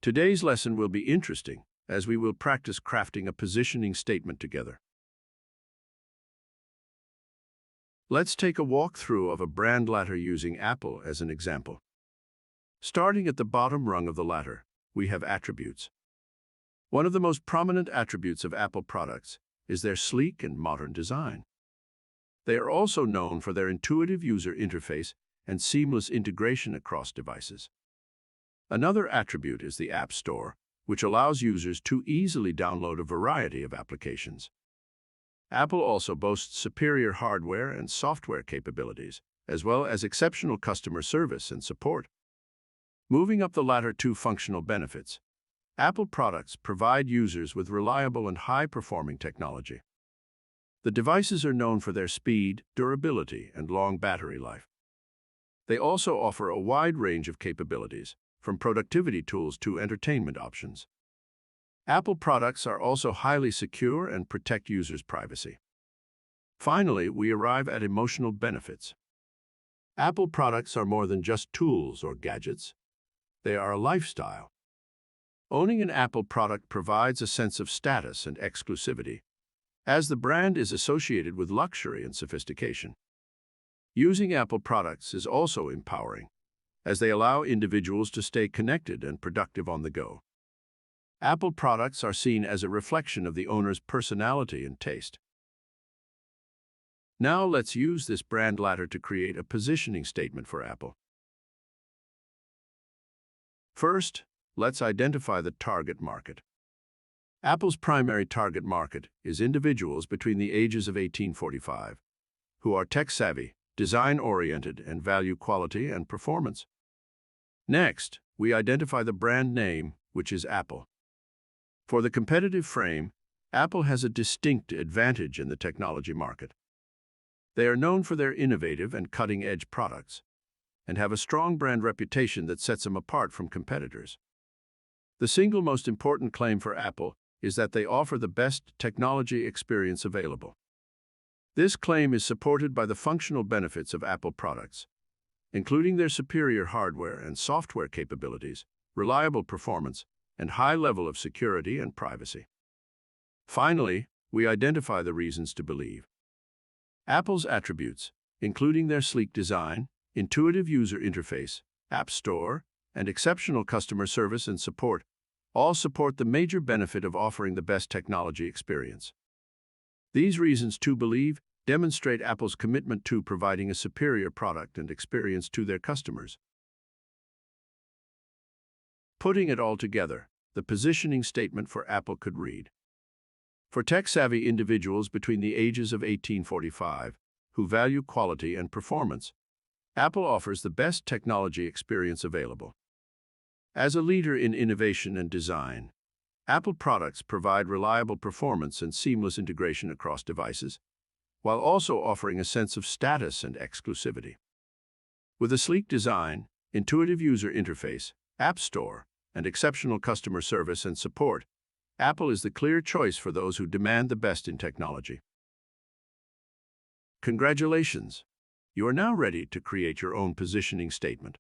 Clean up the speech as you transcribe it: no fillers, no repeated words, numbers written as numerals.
Today's lesson will be interesting, as we will practice crafting a positioning statement together. Let's take a walkthrough of a brand ladder using Apple as an example. Starting at the bottom rung of the ladder, we have attributes. One of the most prominent attributes of Apple products is their sleek and modern design. They are also known for their intuitive user interface and seamless integration across devices. Another attribute is the App Store, which allows users to easily download a variety of applications. Apple also boasts superior hardware and software capabilities, as well as exceptional customer service and support. Moving up the ladder to functional benefits, Apple products provide users with reliable and high-performing technology. The devices are known for their speed, durability, and long battery life. They also offer a wide range of capabilities, from productivity tools to entertainment options. Apple products are also highly secure and protect users' privacy. Finally, we arrive at emotional benefits. Apple products are more than just tools or gadgets. They are a lifestyle. Owning an Apple product provides a sense of status and exclusivity, as the brand is associated with luxury and sophistication. Using Apple products is also empowering, as they allow individuals to stay connected and productive on the go. Apple products are seen as a reflection of the owner's personality and taste. Now let's use this brand ladder to create a positioning statement for Apple. First, let's identify the target market. Apple's primary target market is individuals between the ages of 18-45, who are tech-savvy, design-oriented, and value quality and performance. Next, we identify the brand name, which is Apple. For the competitive frame, Apple has a distinct advantage in the technology market. They are known for their innovative and cutting-edge products, and have a strong brand reputation that sets them apart from competitors. The single most important claim for Apple is that they offer the best technology experience available. This claim is supported by the functional benefits of Apple products, including their superior hardware and software capabilities, reliable performance, and high level of security and privacy. Finally, we identify the reasons to believe. Apple's attributes, including their sleek design, intuitive user interface, App Store, and exceptional customer service and support, all support the major benefit of offering the best technology experience. These reasons to believe demonstrate Apple's commitment to providing a superior product and experience to their customers. Putting it all together, the positioning statement for Apple could read: for tech-savvy individuals between the ages of 18-45 who value quality and performance, Apple offers the best technology experience available. As a leader in innovation and design, Apple products provide reliable performance and seamless integration across devices, while also offering a sense of status and exclusivity. With a sleek design, intuitive user interface, App Store, and exceptional customer service and support, Apple is the clear choice for those who demand the best in technology. Congratulations! You are now ready to create your own positioning statement.